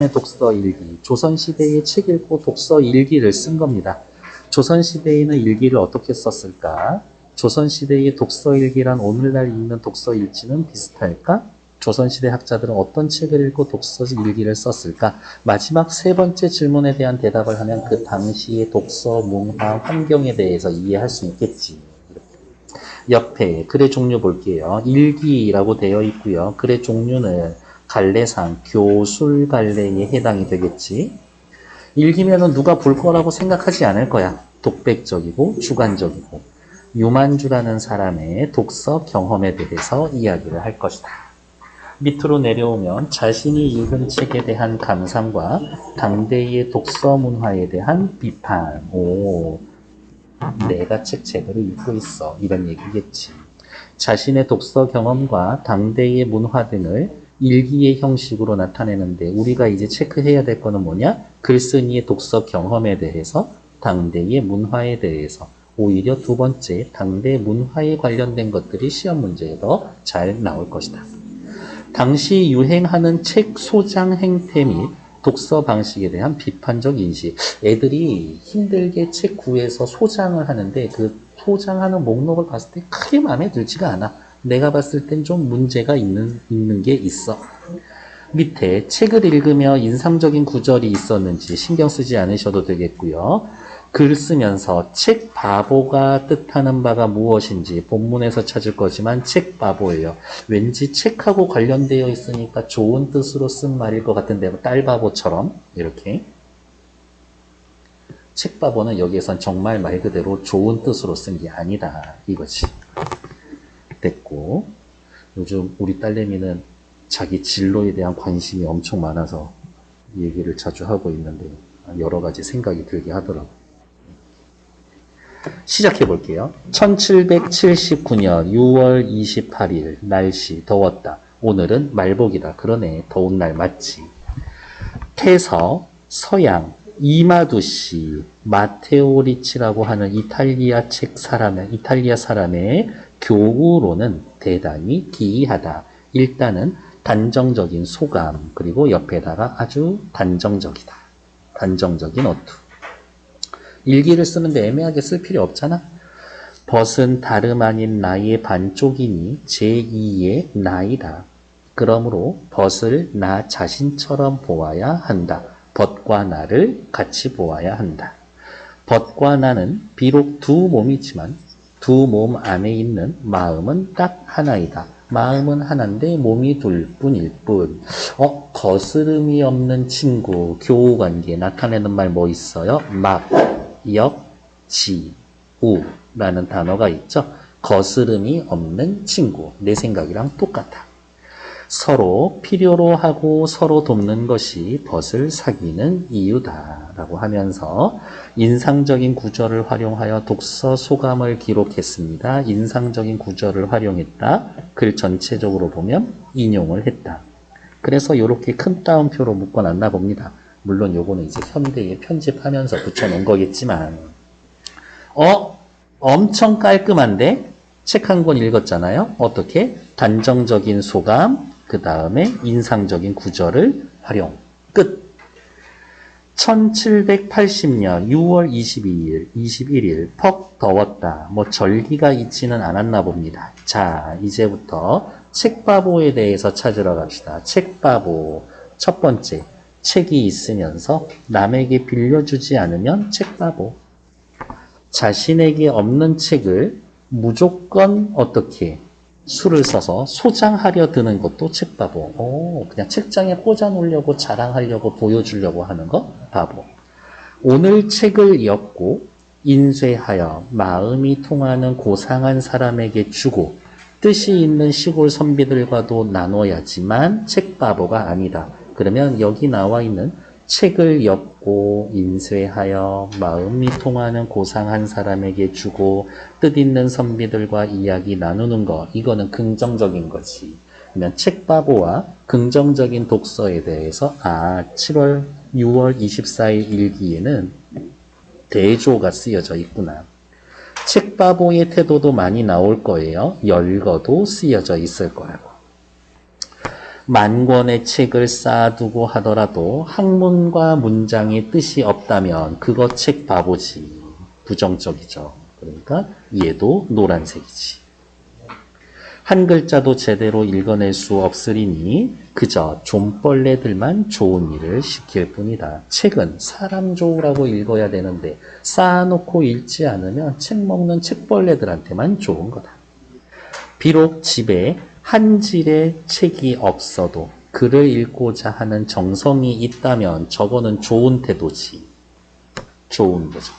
독서 일기, 조선시대의 책 읽고 독서 일기를 쓴 겁니다. 조선시대에는 일기를 어떻게 썼을까? 조선시대의 독서 일기란 오늘날 읽는 독서 일지는 비슷할까? 조선시대 학자들은 어떤 책을 읽고 독서 일기를 썼을까? 마지막 세 번째 질문에 대한 대답을 하면 그 당시의 독서, 문화, 환경에 대해서 이해할 수 있겠지. 옆에 글의 종류 볼게요. 일기라고 되어 있고요. 글의 종류는 갈래상, 교술 갈래에 해당이 되겠지. 일기면은 누가 볼 거라고 생각하지 않을 거야. 독백적이고 주관적이고. 유만주라는 사람의 독서 경험에 대해서 이야기를 할 것이다. 밑으로 내려오면 자신이 읽은 책에 대한 감상과 당대의 독서 문화에 대한 비판. 오, 내가 책 제대로 읽고 있어. 이런 얘기겠지. 자신의 독서 경험과 당대의 문화 등을 일기의 형식으로 나타내는데 우리가 이제 체크해야 될 거는 뭐냐? 글쓴이의 독서 경험에 대해서, 당대의 문화에 대해서. 오히려 두 번째, 당대 문화에 관련된 것들이 시험 문제에 더 잘 나올 것이다. 당시 유행하는 책 소장 행태 및 독서 방식에 대한 비판적 인식. 애들이 힘들게 책 구해서 소장을 하는데 그 소장하는 목록을 봤을 때 크게 마음에 들지가 않아. 내가 봤을 땐 좀 문제가 있는 게 있어. 밑에 책을 읽으며 인상적인 구절이 있었는지 신경 쓰지 않으셔도 되겠고요. 글 쓰면서 책 바보가 뜻하는 바가 무엇인지 본문에서 찾을 거지만 책 바보예요. 왠지 책하고 관련되어 있으니까 좋은 뜻으로 쓴 말일 것 같은데 딸 바보처럼 이렇게. 책 바보는 여기에선 정말 말 그대로 좋은 뜻으로 쓴 게 아니다 이거지. 됐고, 요즘 우리 딸내미는 자기 진로에 대한 관심이 엄청 많아서 얘기를 자주 하고 있는데 여러 가지 생각이 들게 하더라고요. 시작해 볼게요. 1779년 6월 28일 날씨 더웠다. 오늘은 말복이다. 그러네. 더운 날 맞지. 태서, 서양, 이마두시, 마테오 리치라고 하는 이탈리아 사람의 교우로는 대단히 기이하다. 일단은 단정적인 소감, 그리고 옆에다가 아주 단정적이다. 단정적인 어투. 일기를 쓰는데 애매하게 쓸 필요 없잖아. 벗은 다름 아닌 나의 반쪽이니 제2의 나이다. 그러므로 벗을 나 자신처럼 보아야 한다. 벗과 나를 같이 보아야 한다. 벗과 나는 비록 두 몸이지만 두 몸 안에 있는 마음은 딱 하나이다. 마음은 하나인데 몸이 둘 뿐일 뿐. 거스름이 없는 친구, 교우관계 나타내는 말 뭐 있어요? 막, 역, 지, 우 라는 단어가 있죠. 거스름이 없는 친구. 내 생각이랑 똑같아. 서로 필요로 하고 서로 돕는 것이 벗을 사귀는 이유다 라고 하면서 인상적인 구절을 활용하여 독서 소감을 기록했습니다. 인상적인 구절을 활용했다. 글 전체적으로 보면 인용을 했다. 그래서 이렇게 큰 따옴표로 묶어놨나 봅니다. 물론 요거는 이제 현대에 편집하면서 붙여놓은 거겠지만 엄청 깔끔한데 책 한 권 읽었잖아요. 어떻게? 단정적인 소감, 그 다음에 인상적인 구절을 활용. 끝. 1780년 6월 21일 퍽 더웠다. 뭐 절기가 있지는 않았나 봅니다. 자, 이제부터 책바보에 대해서 찾으러 갑시다. 책바보. 첫 번째, 책이 있으면서 남에게 빌려주지 않으면 책바보. 자신에게 없는 책을 무조건 어떻게 수를 써서 소장하려 드는 것도 책바보. 그냥 책장에 꽂아 놓으려고 자랑하려고 보여주려고 하는 거 바보. 오늘 책을 엮고 인쇄하여 마음이 통하는 고상한 사람에게 주고 뜻이 있는 시골 선비들과도 나눠야지만 책바보가 아니다. 그러면 여기 나와 있는 책을 엮고 인쇄하여 마음이 통하는 고상한 사람에게 주고 뜻있는 선비들과 이야기 나누는 것, 이거는 긍정적인 거지. 그러면 책바보와 긍정적인 독서에 대해서 6월 24일 일기에는 대조가 쓰여져 있구나. 책바보의 태도도 많이 나올 거예요. 열거도 쓰여져 있을 거라고. 만 권의 책을 쌓아두고 하더라도 학문과 문장의 뜻이 없다면 그거 책 바보지. 부정적이죠. 그러니까 얘도 노란색이지. 한 글자도 제대로 읽어낼 수 없으리니 그저 좀벌레들만 좋은 일을 시킬 뿐이다. 책은 사람 좋으라고 읽어야 되는데 쌓아놓고 읽지 않으면 책 먹는 책벌레들한테만 좋은 거다. 비록 집에 한 질의 책이 없어도 글을 읽고자 하는 정성이 있다면 저거는 좋은 태도지. 좋은 거죠.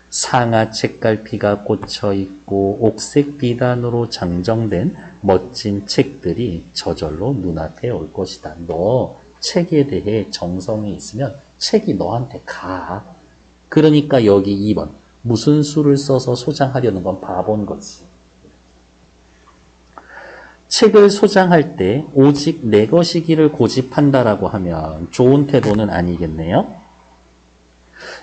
상아 책갈피가 꽂혀 있고 옥색 비단으로 장정된 멋진 책들이 저절로 눈앞에 올 것이다. 너 책에 대해 정성이 있으면 책이 너한테 가. 그러니까 여기 2번. 무슨 수를 써서 소장하려는 건 바본 거지. 책을 소장할 때 오직 내 것이기를 고집한다라고 하면 좋은 태도는 아니겠네요.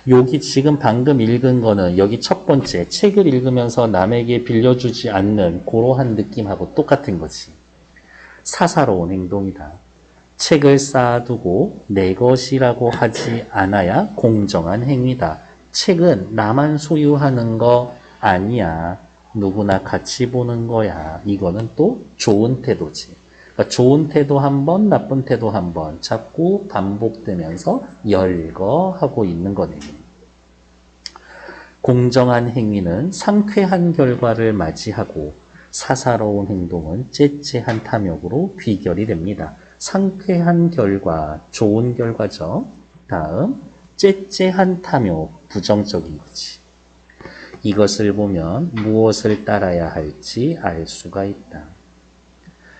여기 지금 방금 읽은 거는 여기 첫 번째 책을 읽으면서 남에게 빌려주지 않는 그러한 느낌하고 똑같은 거지. 사사로운 행동이다. 책을 쌓아두고 내 것이라고 하지 않아야 공정한 행위다. 책은 나만 소유하는 거 아니야. 누구나 같이 보는 거야. 이거는 또 좋은 태도지. 그러니까 좋은 태도 한 번, 나쁜 태도 한 번 자꾸 반복되면서 열거하고 있는 거네요. 공정한 행위는 상쾌한 결과를 맞이하고 사사로운 행동은 째째한 탐욕으로 귀결이 됩니다. 상쾌한 결과, 좋은 결과죠. 다음, 째째한 탐욕, 부정적인 거지. 이것을 보면 무엇을 따라야 할지 알 수가 있다.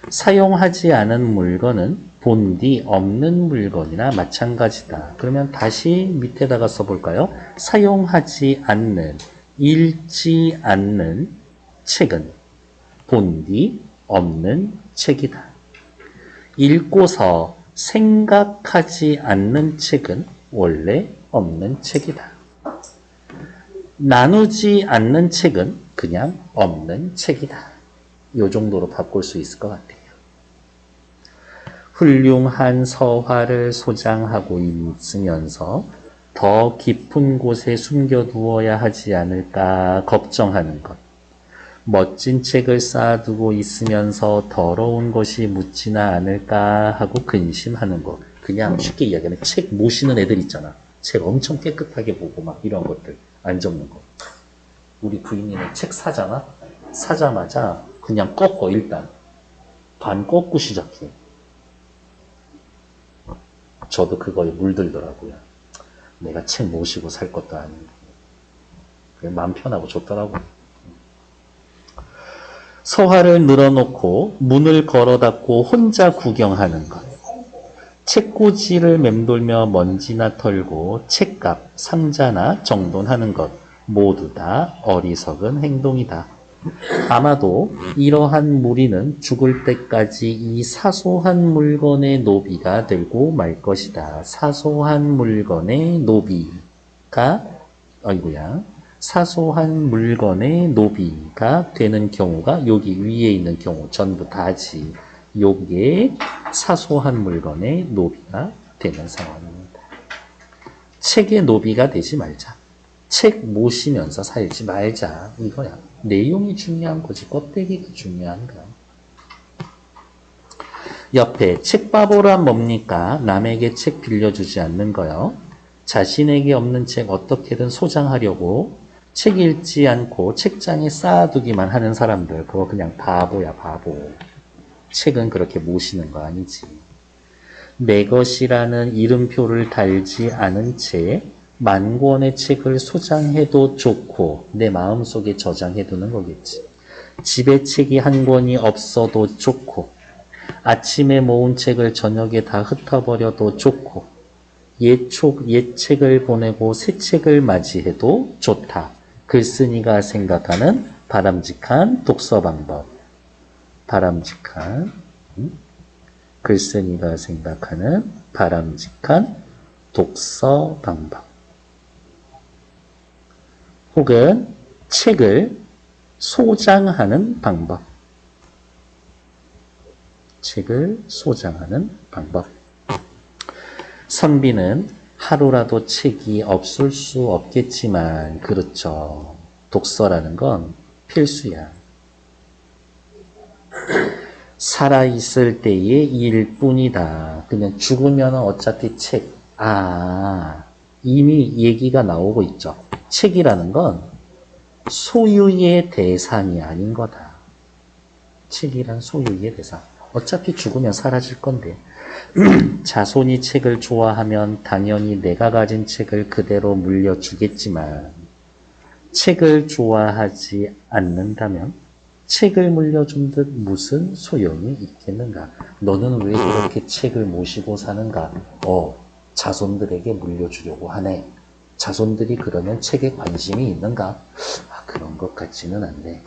사용하지 않은 물건은 본디 없는 물건이나 마찬가지다. 그러면 다시 밑에다가 써볼까요? 사용하지 않는, 읽지 않는 책은 본디 없는 책이다. 읽고서 생각하지 않는 책은 원래 없는 책이다. 나누지 않는 책은 그냥 없는 책이다. 이 정도로 바꿀 수 있을 것 같아요. 훌륭한 서화를 소장하고 있으면서 더 깊은 곳에 숨겨두어야 하지 않을까 걱정하는 것. 멋진 책을 쌓아두고 있으면서 더러운 것이 묻지나 않을까 하고 근심하는 것. 그냥 쉽게 이야기하면 책 모시는 애들 있잖아. 책 엄청 깨끗하게 보고 막 이런 것들 안 접는 거. 우리 부인이는 책 사잖아. 사자마자 그냥 꺾어. 일단 반 꺾고 시작해. 저도 그거에 물들더라고요. 내가 책 모시고 살 것도 아닌데 마음 편하고 좋더라고요. 서화를 늘어놓고 문을 걸어 닫고 혼자 구경하는 것. 책꽂이를 맴돌며 먼지나 털고 책값, 상자나 정돈하는 것. 모두 다 어리석은 행동이다. 아마도 이러한 무리는 죽을 때까지 이 사소한 물건의 노비가 되고 말 것이다. 사소한 물건의 노비가, 사소한 물건의 노비가 되는 경우가 여기 위에 있는 경우 전부 다지. 요게 사소한 물건의 노비가 되는 상황입니다. 책의 노비가 되지 말자. 책 모시면서 살지 말자. 이거야. 내용이 중요한 거지. 껍데기가 중요한 거야. 옆에 책바보란 뭡니까? 남에게 책 빌려주지 않는 거요. 자신에게 없는 책 어떻게든 소장하려고 책 읽지 않고 책장에 쌓아두기만 하는 사람들. 그거 그냥 바보야, 바보. 책은 그렇게 모시는 거 아니지. 내 것이라는 이름표를 달지 않은 채 만 권의 책을 소장해도 좋고 내 마음속에 저장해두는 거겠지. 집에 책이 한 권이 없어도 좋고 아침에 모은 책을 저녁에 다 흩어버려도 좋고 옛 책을 보내고 새 책을 맞이해도 좋다. 글쓴이가 생각하는 바람직한 독서 방법. 바람직한 글쓴이가 생각하는 바람직한 독서 방법. 혹은 책을 소장하는 방법. 책을 소장하는 방법. 선비는 하루라도 책이 없을 수 없겠지만, 그렇죠. 독서라는 건 필수야. 살아있을 때의 일뿐이다. 그냥 죽으면 어차피 책. 이미 얘기가 나오고 있죠. 책이라는 건 소유의 대상이 아닌 거다. 책이란 소유의 대상. 어차피 죽으면 사라질 건데. 자손이 책을 좋아하면 당연히 내가 가진 책을 그대로 물려주겠지만, 책을 좋아하지 않는다면 책을 물려준 듯 무슨 소용이 있겠는가? 너는 왜 그렇게 책을 모시고 사는가? 자손들에게 물려주려고 하네. 자손들이 그러면 책에 관심이 있는가? 그런 것 같지는 않네.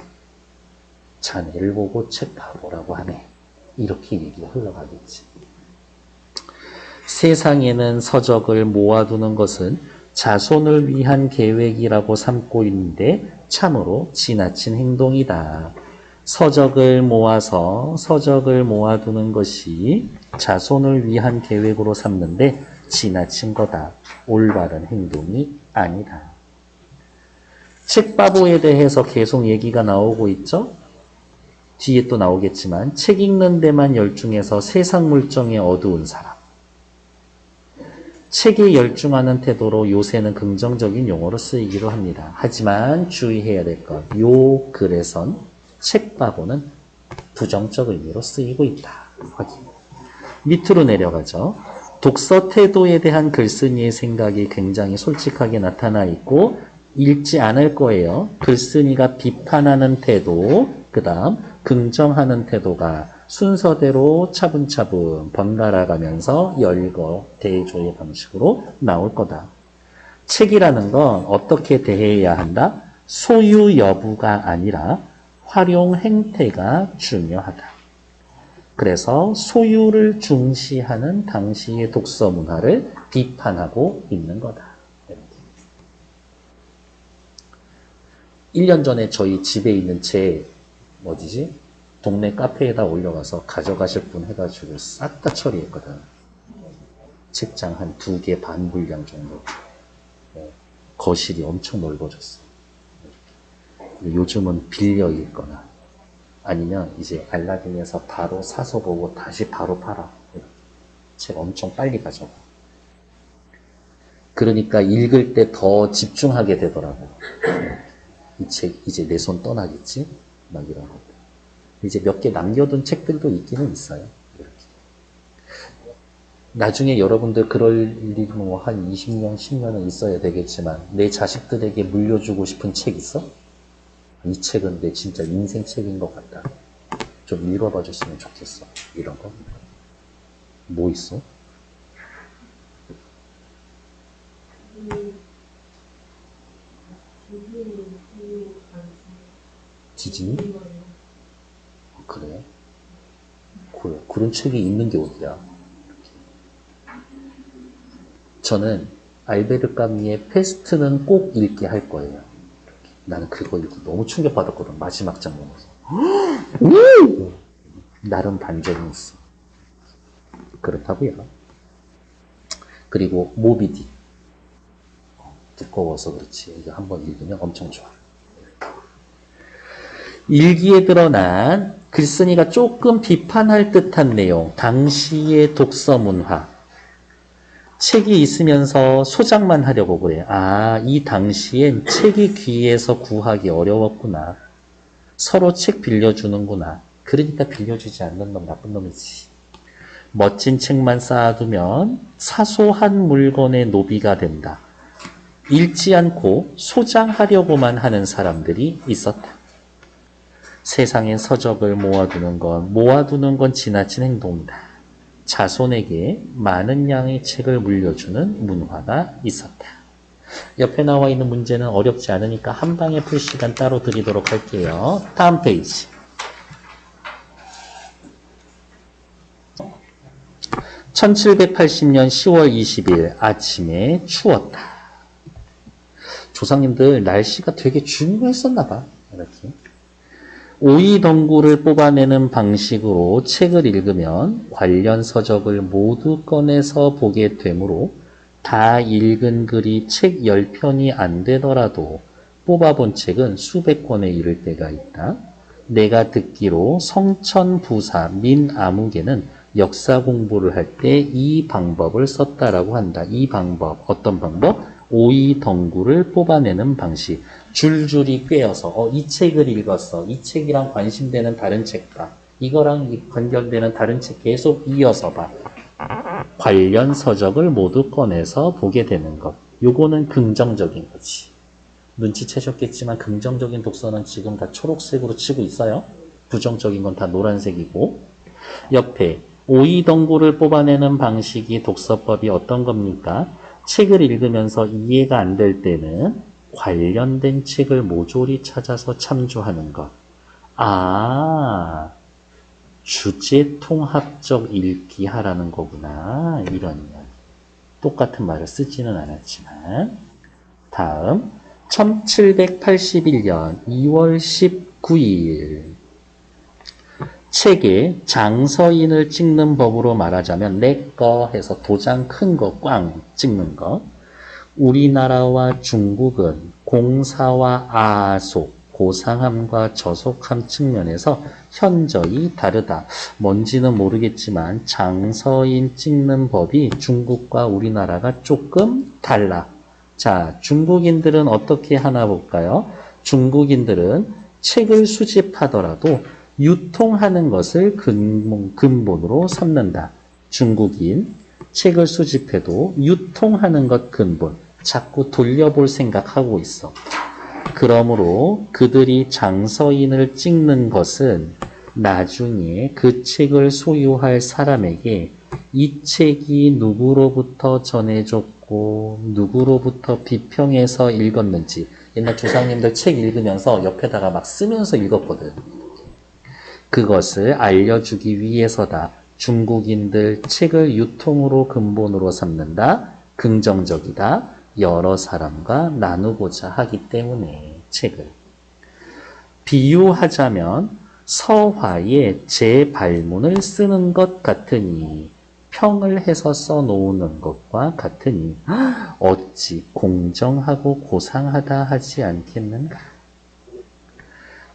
자네를 보고 책 바보라고 하네. 이렇게 얘기가 흘러가겠지. 세상에는 서적을 모아두는 것은 자손을 위한 계획이라고 삼고 있는데 참으로 지나친 행동이다. 서적을 모아두는 것이 자손을 위한 계획으로 삼는데 지나친 거다. 올바른 행동이 아니다. 책바보에 대해서 계속 얘기가 나오고 있죠? 뒤에 또 나오겠지만 책 읽는 데만 열중해서 세상 물정에 어두운 사람. 책에 열중하는 태도로 요새는 긍정적인 용어로 쓰이기도 합니다. 하지만 주의해야 될 것, 요 글에선 책바보는 부정적 의미로 쓰이고 있다. 확인. 밑으로 내려가죠. 독서 태도에 대한 글쓴이의 생각이 굉장히 솔직하게 나타나 있고 읽지 않을 거예요. 글쓴이가 비판하는 태도, 그 다음 긍정하는 태도가 순서대로 차분차분 번갈아 가면서 열거, 대조의 방식으로 나올 거다. 책이라는 건 어떻게 대해야 한다? 소유 여부가 아니라 활용 행태가 중요하다. 그래서 소유를 중시하는 당시의 독서 문화를 비판하고 있는 거다. 1년 전에 저희 집에 있는 책, 동네 카페에다 올려가서 가져가실 분 해가지고 싹 다 처리했거든. 책장 한 2개 반 분량 정도. 거실이 엄청 넓어졌어. 요즘은 빌려 읽거나 아니면 이제 알라딘에서 바로 사서 보고 다시 바로 팔아. 책 엄청 빨리 가져가. 그러니까 읽을 때 더 집중하게 되더라고. 이 책 이제 내 손 떠나겠지? 막 이런 거. 이제 몇 개 남겨둔 책들도 있기는 있어요. 이렇게. 나중에 여러분들 그럴 일이 뭐 한 20년, 10년은 있어야 되겠지만 내 자식들에게 물려주고 싶은 책 있어? 이 책은 내 진짜 인생 책인 것 같다. 좀 읽어봐 줬으면 좋겠어. 이런 거. 뭐 있어? 디즈니? 그래? 그런 책이 있는 게 어디야? 저는 알베르 까뮈의 페스트는 꼭 읽게 할 거예요. 나는 그거 읽고 너무 충격받았거든. 마지막 장면에서. 나름 반전이 있어. 그렇다고요. 그리고 모비딕. 두꺼워서 그렇지. 이거 한번 읽으면 엄청 좋아. 일기에 드러난 글쓴이가 조금 비판할 듯한 내용, 당시의 독서 문화. 책이 있으면서 소장만 하려고 그래. 이 당시엔 책이 귀해서 구하기 어려웠구나. 서로 책 빌려주는구나. 그러니까 빌려주지 않는 놈 나쁜 놈이지. 멋진 책만 쌓아두면 사소한 물건의 노비가 된다. 읽지 않고 소장하려고만 하는 사람들이 있었다. 세상엔 서적을 모아두는 건 지나친 행동이다. 자손에게 많은 양의 책을 물려주는 문화가 있었다. 옆에 나와 있는 문제는 어렵지 않으니까 한 방에 풀 시간 따로 드리도록 할게요. 다음 페이지. 1780년 10월 20일 아침에 추웠다. 조상님들 날씨가 되게 중요했었나 봐. 이렇게. 오이덩굴을 뽑아내는 방식으로 책을 읽으면 관련 서적을 모두 꺼내서 보게 되므로 다 읽은 글이 책 10편이 안 되더라도 뽑아본 책은 수백 권에 이를 때가 있다. 내가 듣기로 성천부사 민아무개는 역사 공부를 할 때 이 방법을 썼다라고 한다. 이 방법, 어떤 방법? 오이덩굴을 뽑아내는 방식. 줄줄이 꿰어서 이 책을 읽었어. 이 책이랑 관심되는 다른 책 봐. 이거랑 관련되는 다른 책 계속 이어서 봐. 관련 서적을 모두 꺼내서 보게 되는 것. 요거는 긍정적인 거지. 눈치채셨겠지만 긍정적인 독서는 지금 다 초록색으로 치고 있어요. 부정적인 건 다 노란색이고. 옆에 오이덩굴을 뽑아내는 방식이 독서법이 어떤 겁니까? 책을 읽으면서 이해가 안 될 때는 관련된 책을 모조리 찾아서 참조하는 것. 아, 주제 통합적 읽기 하라는 거구나. 이런 이야기. 똑같은 말을 쓰지는 않았지만. 다음, 1781년 2월 19일. 책에 장서인을 찍는 법으로 말하자면 내 거 해서 도장 큰 거 꽝 찍는 거. 우리나라와 중국은 공사와 아속, 고상함과 저속함 측면에서 현저히 다르다. 뭔지는 모르겠지만 장서인 찍는 법이 중국과 우리나라가 조금 달라. 자, 중국인들은 어떻게 하나 볼까요? 중국인들은 책을 수집하더라도 유통하는 것을 근본으로 삼는다. 중국인, 책을 수집해도 유통하는 것 근본, 자꾸 돌려볼 생각하고 있어. 그러므로 그들이 장서인을 찍는 것은 나중에 그 책을 소유할 사람에게 이 책이 누구로부터 전해졌고 누구로부터 비평해서 읽었는지, 옛날 조상님들 책 읽으면서 옆에다가 막 쓰면서 읽었거든. 그것을 알려주기 위해서다. 중국인들 책을 유통으로 근본으로 삼는다. 긍정적이다. 여러 사람과 나누고자 하기 때문에 책을. 비유하자면 서화에 재발문을 쓰는 것 같으니, 평을 해서 써놓는 것과 같으니 어찌 공정하고 고상하다 하지 않겠는가.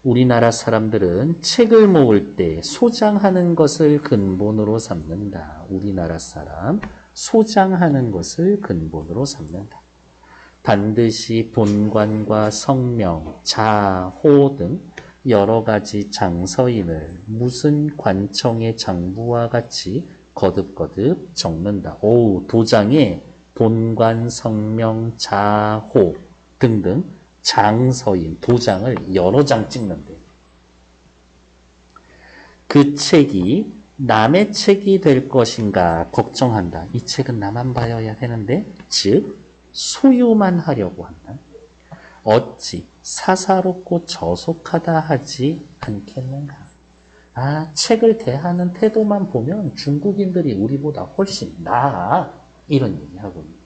우리나라 사람들은 책을 모을 때 소장하는 것을 근본으로 삼는다. 우리나라 사람 소장하는 것을 근본으로 삼는다. 반드시 본관과 성명, 자, 호 등 여러 가지 장서인을 무슨 관청의 장부와 같이 거듭거듭 적는다. 오, 도장에 본관, 성명, 자, 호 등등 장서인, 도장을 여러 장 찍는데, 그 책이 남의 책이 될 것인가 걱정한다. 이 책은 나만 봐야 되는데, 즉 소유만 하려고 한다. 어찌 사사롭고 저속하다 하지 않겠는가. 아, 책을 대하는 태도만 보면 중국인들이 우리보다 훨씬 나아. 이런 얘기하고 있습니다.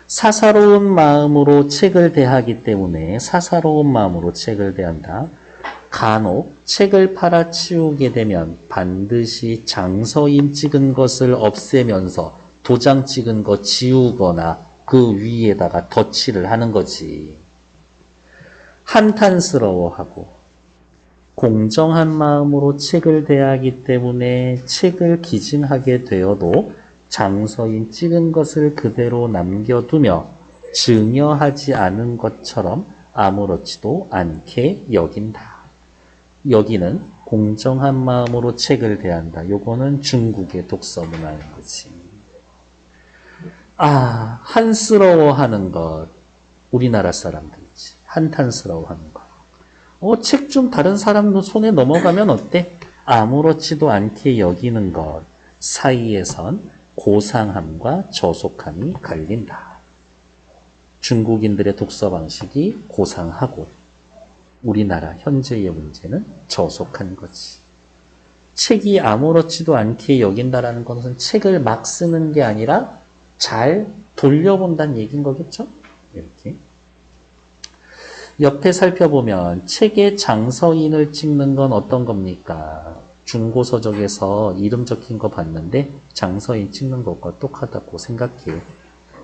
사사로운 마음으로 책을 대하기 때문에 사사로운 마음으로 책을 대한다. 간혹 책을 팔아치우게 되면 반드시 장서인 찍은 것을 없애면서 도장 찍은 거 지우거나 그 위에다가 덧칠을 하는 거지. 한탄스러워하고 공정한 마음으로 책을 대하기 때문에 책을 기증하게 되어도 장서인 찍은 것을 그대로 남겨두며 증여하지 않은 것처럼 아무렇지도 않게 여긴다. 여기는 공정한 마음으로 책을 대한다. 요거는 중국의 독서 문화인 거지. 아, 한스러워하는 것. 우리나라 사람들이지. 한탄스러워하는 것. 책 좀 다른 사람 손에 넘어가면 어때? 아무렇지도 않게 여기는 것 사이에선 고상함과 저속함이 갈린다. 중국인들의 독서 방식이 고상하고 우리나라 현재의 문제는 저속한 거지. 책이 아무렇지도 않게 여긴다라는 것은 책을 막 쓰는 게 아니라 잘 돌려본다는 얘기인 거겠죠? 이렇게. 옆에 살펴보면 책의 장서인을 찍는 건 어떤 겁니까? 중고서적에서 이름 적힌 거 봤는데 장서인 찍는 것과 똑같다고 생각해.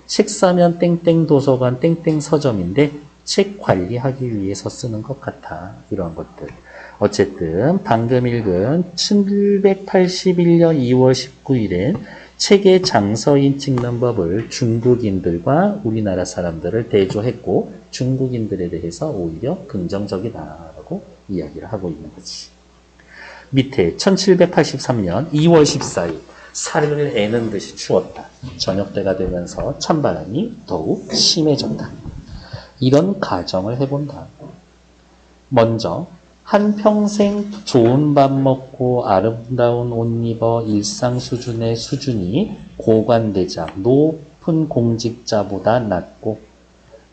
책 사면 땡땡 도서관 땡땡 서점인데 책 관리하기 위해서 쓰는 것 같아. 이런 것들. 어쨌든 방금 읽은 1781년 2월 19일엔 책의 장서인 찍는 법을 중국인들과 우리나라 사람들을 대조했고 중국인들에 대해서 오히려 긍정적이다라고 이야기를 하고 있는 거지. 밑에 1783년 2월 14일 살을 애는 듯이 추웠다. 저녁때가 되면서 찬바람이 더욱 심해졌다. 이런 가정을 해본다. 먼저 한평생 좋은 밥 먹고 아름다운 옷 입어 일상 수준의 수준이 고관대장, 높은 공직자보다 낮고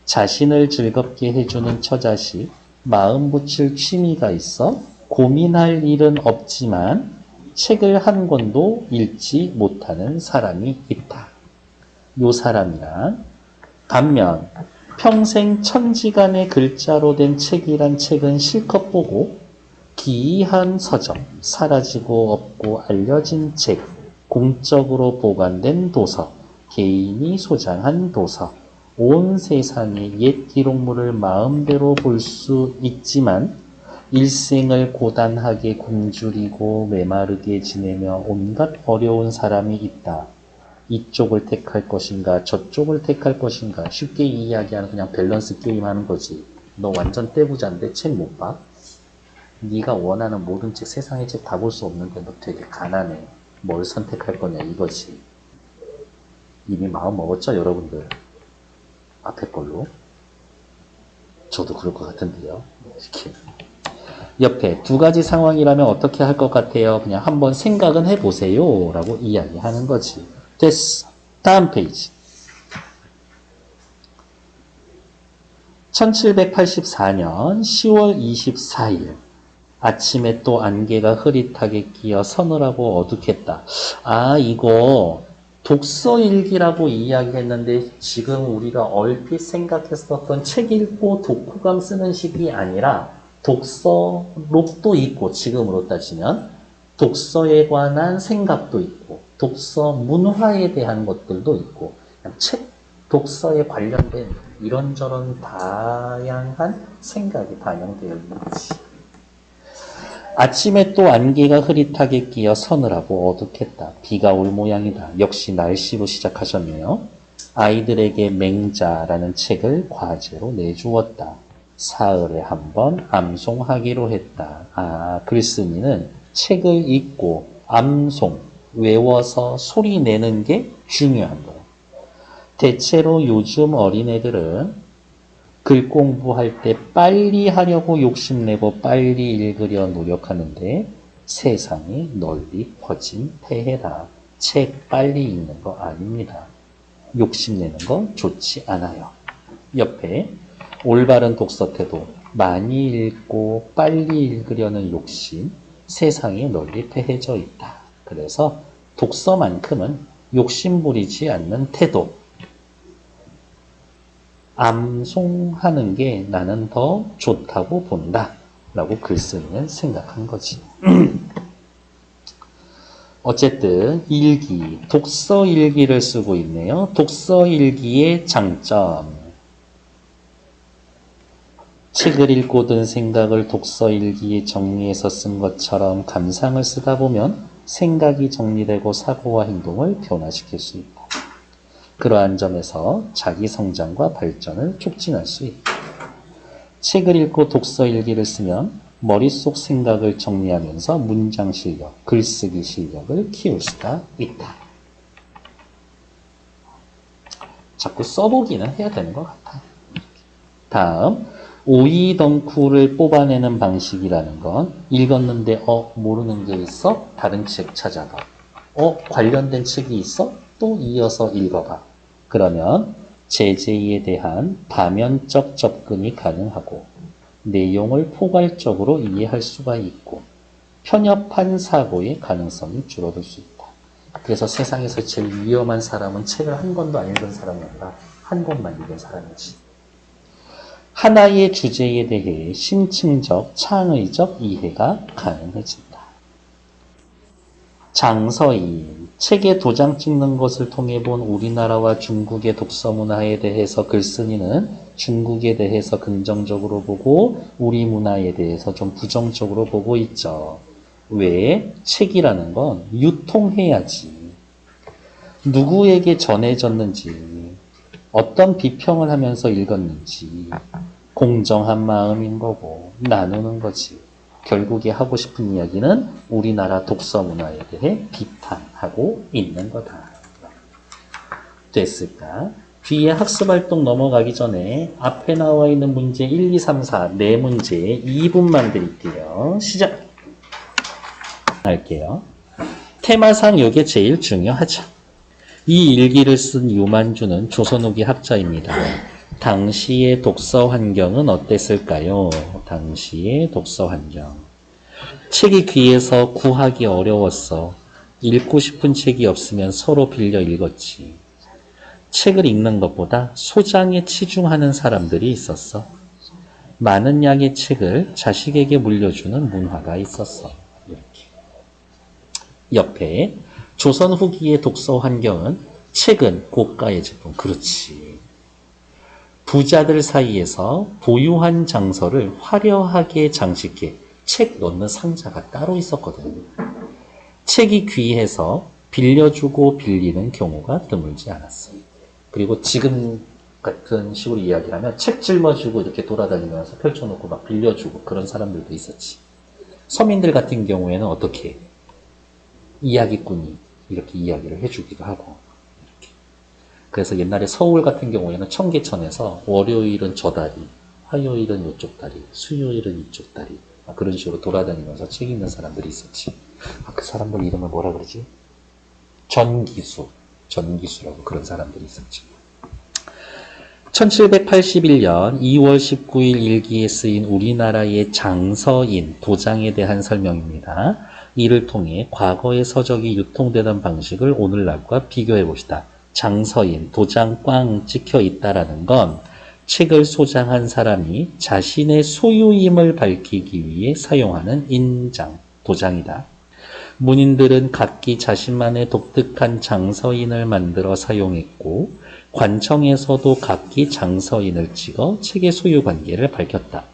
자신을 즐겁게 해주는 처자식, 마음 붙일 취미가 있어 고민할 일은 없지만 책을 한 권도 읽지 못하는 사람이 있다. 요 사람이란 반면 평생 천지간의 글자로 된 책이란 책은 실컷 보고 기이한 서적, 사라지고 없고 알려진 책, 공적으로 보관된 도서, 개인이 소장한 도서, 온 세상의 옛 기록물을 마음대로 볼 수 있지만 일생을 고단하게 굶주리고 메마르게 지내며 온갖 어려운 사람이 있다. 이쪽을 택할 것인가 저쪽을 택할 것인가 쉽게 이야기하는 그냥 밸런스 게임 하는 거지. 너 완전 떼부자인데 책 못 봐? 네가 원하는 모든 책 세상의 책 다 볼 수 없는데 너 되게 가난해. 뭘 선택할 거냐 이거지. 이미 마음 먹었죠 여러분들? 앞에 걸로. 저도 그럴 것 같은데요. 이렇게. 옆에 두 가지 상황이라면 어떻게 할 것 같아요? 그냥 한번 생각은 해보세요 라고 이야기하는 거지. 됐어. 다음 페이지. 1784년 10월 24일 아침에 또 안개가 흐릿하게 끼어 서늘하고 어둑했다. 아, 이거 독서일기라고 이야기했는데 지금 우리가 얼핏 생각했었던 책 읽고 독후감 쓰는 식이 아니라 독서록도 있고 지금으로 따지면 독서에 관한 생각도 있고 독서 문화에 대한 것들도 있고 그냥 책 독서에 관련된 이런저런 다양한 생각이 반영되어 있는 거지. 아침에 또 안개가 흐릿하게 끼어 서늘하고 어둑했다. 비가 올 모양이다. 역시 날씨로 시작하셨네요. 아이들에게 맹자라는 책을 과제로 내주었다. 사흘에 한 번 암송하기로 했다. 아, 글쓴이는 책을 읽고 암송, 외워서 소리 내는 게 중요한 거야. 대체로 요즘 어린애들은 글 공부할 때 빨리 하려고 욕심내고 빨리 읽으려 노력하는데 세상이 널리 퍼진 폐해다. 책 빨리 읽는 거 아닙니다. 욕심내는 거 좋지 않아요. 옆에 올바른 독서 태도, 많이 읽고 빨리 읽으려는 욕심, 세상에 널리 폐해져 있다. 그래서 독서만큼은 욕심 부리지 않는 태도, 암송하는 게 나는 더 좋다고 본다 라고 글쓴이는 생각한 거지. 어쨌든 일기, 독서 일기를 쓰고 있네요. 독서 일기의 장점. 책을 읽고 든 생각을 독서 일기에 정리해서 쓴 것처럼 감상을 쓰다 보면 생각이 정리되고 사고와 행동을 변화시킬 수 있다. 그러한 점에서 자기 성장과 발전을 촉진할 수 있다. 책을 읽고 독서 일기를 쓰면 머릿속 생각을 정리하면서 문장 실력, 글쓰기 실력을 키울 수가 있다. 자꾸 써보기는 해야 되는 것 같아. 다음, 오이덩쿨을 뽑아내는 방식이라는 건 읽었는데 모르는 게 있어? 다른 책 찾아봐. 관련된 책이 있어? 또 이어서 읽어봐. 그러면 제재에 대한 다면적 접근이 가능하고 내용을 포괄적으로 이해할 수가 있고 편협한 사고의 가능성이 줄어들 수 있다. 그래서 세상에서 제일 위험한 사람은 책을 한 권도 안 읽은 사람이 아니라 한 권만 읽은 사람이지. 하나의 주제에 대해 심층적, 창의적 이해가 가능해진다. 장서인, 책에 도장 찍는 것을 통해 본 우리나라와 중국의 독서 문화에 대해서 글쓴이는 중국에 대해서 긍정적으로 보고 우리 문화에 대해서 좀 부정적으로 보고 있죠. 왜? 책이라는 건 유통해야지. 누구에게 전해졌는지, 어떤 비평을 하면서 읽었는지, 공정한 마음인 거고, 나누는 거지. 결국에 하고 싶은 이야기는 우리나라 독서 문화에 대해 비판하고 있는 거다. 됐을까? 뒤에 학습활동 넘어가기 전에 앞에 나와 있는 문제 1, 2, 3, 4, 4문제 2분만 드릴게요. 시작! 할게요. 테마상 이게 제일 중요하죠. 이 일기를 쓴 유만주는 조선 후기 학자입니다. 당시의 독서 환경은 어땠을까요? 당시의 독서 환경. 책이 귀해서 구하기 어려웠어. 읽고 싶은 책이 없으면 서로 빌려 읽었지. 책을 읽는 것보다 소장에 치중하는 사람들이 있었어. 많은 양의 책을 자식에게 물려주는 문화가 있었어. 이렇게. 옆에 조선 후기의 독서 환경은 책은 고가의 제품. 그렇지. 부자들 사이에서 보유한 장서를 화려하게 장식해 책 넣는 상자가 따로 있었거든. 책이 귀해서 빌려주고 빌리는 경우가 드물지 않았어. 그리고 지금 같은 식으로 이야기를 하면 책 짊어지고 이렇게 돌아다니면서 펼쳐놓고 막 빌려주고 그런 사람들도 있었지. 서민들 같은 경우에는 어떻게 이야기꾼이 이렇게 이야기를 해주기도 하고. 그래서 옛날에 서울 같은 경우에는 청계천에서 월요일은 저 다리, 화요일은 이쪽 다리, 수요일은 이쪽 다리 그런 식으로 돌아다니면서 책 읽는 사람들이 있었지. 그 사람들 이름을 뭐라 그러지? 전기수라고 그런 사람들이 있었지. 1781년 2월 19일 일기에 쓰인 우리나라의 장서인, 도장에 대한 설명입니다. 이를 통해 과거의 서적이 유통되던 방식을 오늘날과 비교해 봅시다. 장서인, 도장 꽝 찍혀 있다라는 건 책을 소장한 사람이 자신의 소유임을 밝히기 위해 사용하는 인장, 도장이다. 문인들은 각기 자신만의 독특한 장서인을 만들어 사용했고 관청에서도 각기 장서인을 찍어 책의 소유 관계를 밝혔다.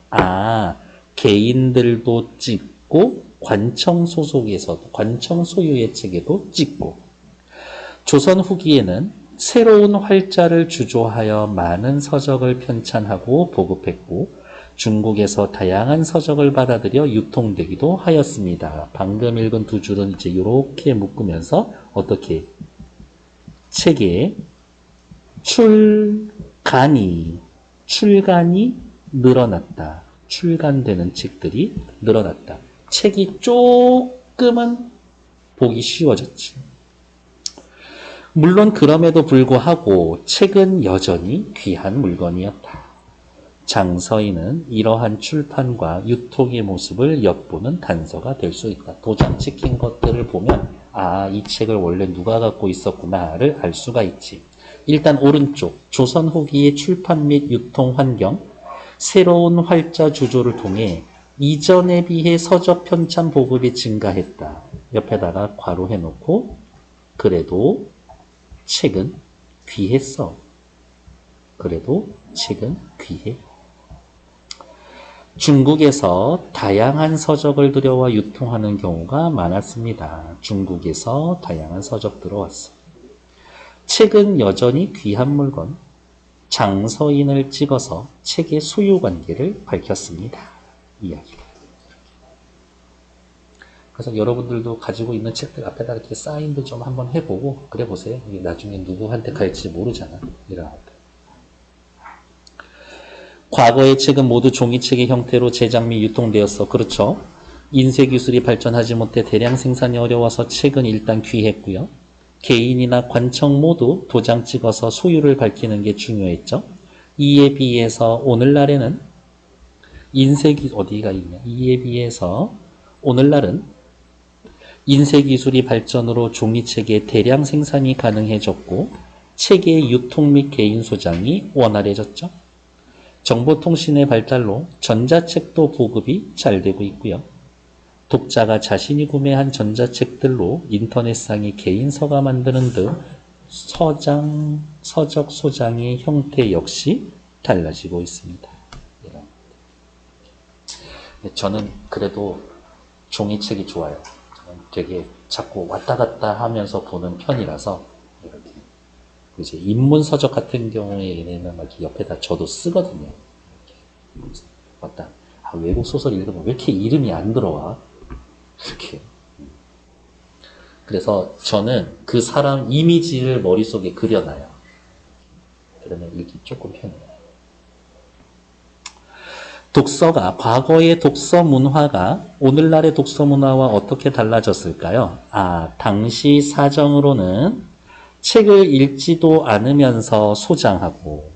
개인들도 찍고 관청 소속에서도 관청 소유의 책에도 찍고 조선 후기에는 새로운 활자를 주조하여 많은 서적을 편찬하고 보급했고 중국에서 다양한 서적을 받아들여 유통되기도 하였습니다. 방금 읽은 두 줄은 이제 이렇게 묶으면서 어떻게 책에 출간이 늘어났다. 출간되는 책들이 늘어났다. 책이 조금은 보기 쉬워졌지. 물론 그럼에도 불구하고 책은 여전히 귀한 물건이었다. 장서인은 이러한 출판과 유통의 모습을 엿보는 단서가 될 수 있다. 도장 찍힌 것들을 보면 이 책을 원래 누가 갖고 있었구나를 알 수가 있지. 일단 오른쪽 조선 후기의 출판 및 유통 환경, 새로운 활자 주조를 통해 이전에 비해 서적 편찬 보급이 증가했다. 옆에다가 괄호해놓고 그래도 책은 귀했어. 그래도 책은 귀해. 중국에서 다양한 서적을 들여와 유통하는 경우가 많았습니다. 중국에서 다양한 서적 들어왔어. 책은 여전히 귀한 물건, 장서인을 찍어서 책의 소유 관계를 밝혔습니다. 이야기. 그래서 여러분들도 가지고 있는 책들 앞에다 이렇게 사인도 좀 한번 해보고 그래 보세요. 이게 나중에 누구한테 갈지 모르잖아. 이런 것들. 과거의 책은 모두 종이책의 형태로 제작 및 유통되었어. 그렇죠. 인쇄기술이 발전하지 못해 대량 생산이 어려워서 책은 일단 귀했고요. 개인이나 관청 모두 도장 찍어서 소유를 밝히는 게 중요했죠. 이에 비해서 오늘날에는 오늘날은 인쇄기술이 발전으로 종이책의 대량 생산이 가능해졌고 책의 유통 및 개인 소장이 원활해졌죠. 정보통신의 발달로 전자책도 보급이 잘 되고 있고요. 독자가 자신이 구매한 전자책들로 인터넷상의 개인서가 만드는 등 서적 소장의 형태 역시 달라지고 있습니다. 저는 그래도 종이책이 좋아요. 저는 되게 자꾸 왔다 갔다 하면서 보는 편이라서 이렇게 이제 인문서적 같은 경우에는 막 이렇게 옆에다 저도 쓰거든요. 이렇게 왔다. 외국 소설 읽으면 왜 이렇게 이름이 안 들어와? 이렇게. 그래서 저는 그 사람 이미지를 머릿속에 그려놔요. 그러면 읽기 조금 편해요. 독서가, 과거의 독서 문화가 오늘날의 독서 문화와 어떻게 달라졌을까요? 당시 사정으로는 책을 읽지도 않으면서 소장하고,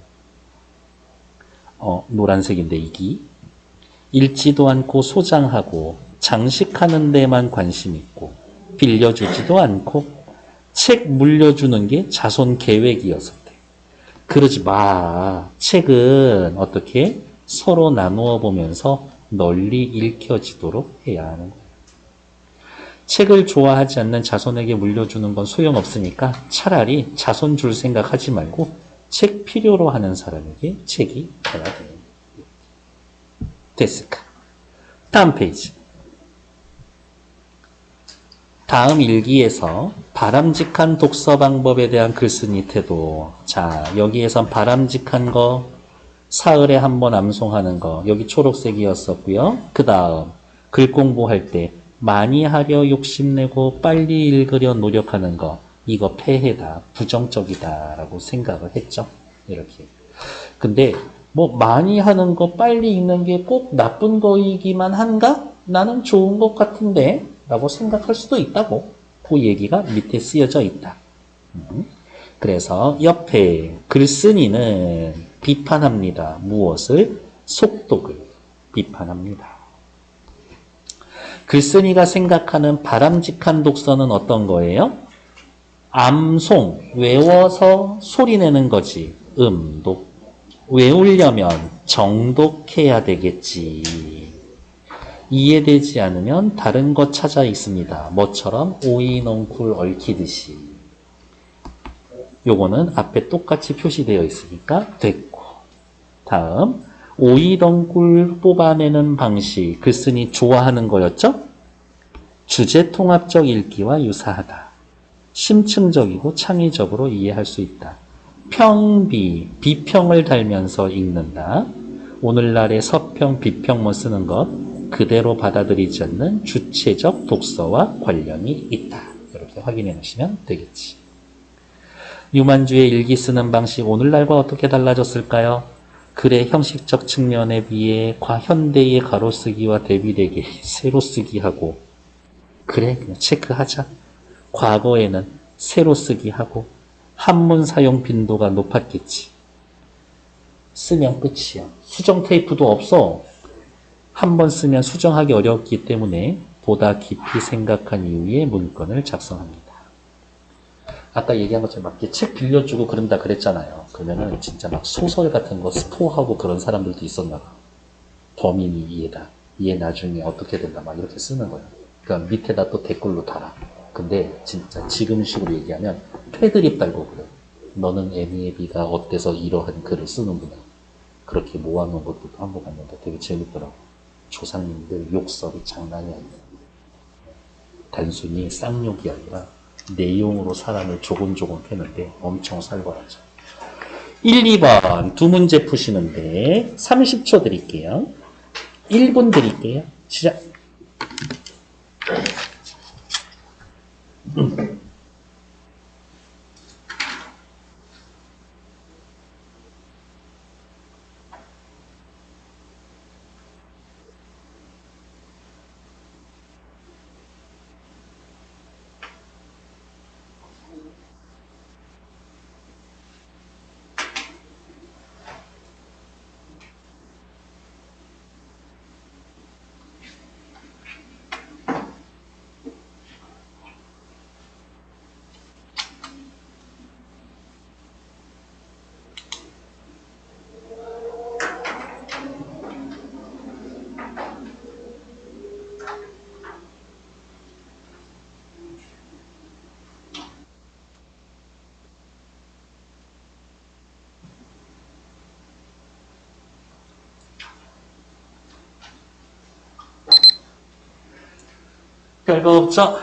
노란색인데 이기. 읽지도 않고 소장하고, 장식하는 데만 관심 있고, 빌려주지도 않고, 책 물려주는 게 자손 계획이었을 때. 그러지 마. 책은 어떻게? 서로 나누어 보면서 널리 읽혀지도록 해야 하는 거예요. 책을 좋아하지 않는 자손에게 물려주는 건 소용없으니까 차라리 자손 줄 생각하지 말고 책 필요로 하는 사람에게 책이 가야 돼요. 됐을까? 다음 페이지. 다음 일기에서 바람직한 독서 방법에 대한 글쓴이 태도. 자, 여기에선 바람직한 거, 사흘에 한 번 암송하는 거, 여기 초록색이었었고요. 그 다음 글 공부할 때 많이 하려 욕심내고 빨리 읽으려 노력하는 거, 이거 폐해다, 부정적이다 라고 생각을 했죠. 이렇게. 근데 뭐 많이 하는 거, 빨리 읽는 게 꼭 나쁜 거이기만 한가? 나는 좋은 것 같은데 라고 생각할 수도 있다고. 그 얘기가 밑에 쓰여져 있다. 그래서 옆에 글쓴이는 비판합니다. 무엇을? 속독을 비판합니다. 글쓴이가 생각하는 바람직한 독서는 어떤 거예요? 암송, 외워서 소리내는 거지. 음독. 외우려면 정독해야 되겠지. 이해되지 않으면 다른 것 찾아 있습니다. 뭐처럼 오이넝쿨 얽히듯이. 요거는 앞에 똑같이 표시되어 있으니까 됐고. 다음 오이덩굴 뽑아내는 방식, 글쓴이 좋아하는 거였죠? 주제통합적 읽기와 유사하다. 심층적이고 창의적으로 이해할 수 있다. 평비, 비평을 달면서 읽는다. 오늘날의 서평, 비평문 쓰는 것 그대로 받아들이지 않는 주체적 독서와 관련이 있다. 이렇게 확인해 놓으시면 되겠지. 유만주의 일기 쓰는 방식 오늘날과 어떻게 달라졌을까요? 글의 형식적 측면에 비해 현대의 가로쓰기와 대비되게 세로쓰기하고 그래 그냥 체크하자. 과거에는 세로쓰기하고 한문 사용 빈도가 높았겠지. 쓰면 끝이야. 수정 테이프도 없어. 한 번 쓰면 수정하기 어렵기 때문에 보다 깊이 생각한 이후에 문건을 작성합니다. 아까 얘기한 것처럼 막 이렇게 책 빌려주고 그런다 그랬잖아요. 그러면은 진짜 막 소설 같은 거 스포하고 그런 사람들도 있었나 봐. 범인이 얘 나중에 어떻게 된다 막 이렇게 쓰는 거예요. 그러니까 밑에다 또 댓글로 달아. 근데 진짜 지금식으로 얘기하면 패드립 달고 그래. 너는 애미애비가 어때서 이러한 글을 쓰는구나. 그렇게 모아놓은 것도 한번 봤는데 되게 재밌더라고. 조상님들 욕설이 장난이 아니야. 단순히 쌍욕이 아니라 내용으로 사람을 조곤조곤 패는데 엄청 살벌하죠. 1, 2번 두 문제 푸시는데 30초 드릴게요. 1분 드릴게요. 시작. 별거 없죠?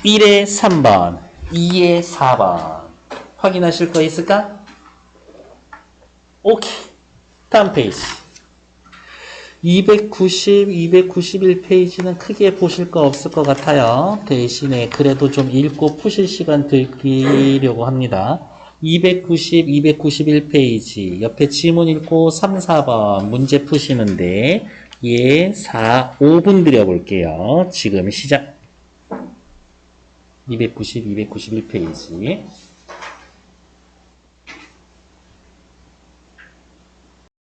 1에 3번, 2에 4번. 확인하실 거 있을까? 오케이. 다음 페이지. 290, 291페이지는 크게 보실 거 없을 것 같아요. 대신에 그래도 좀 읽고 푸실 시간 들이려고 합니다. 290, 291페이지. 옆에 지문 읽고 3, 4번 문제 푸시는데, 4, 5분 드려볼게요. 지금 시작. 290, 291페이지.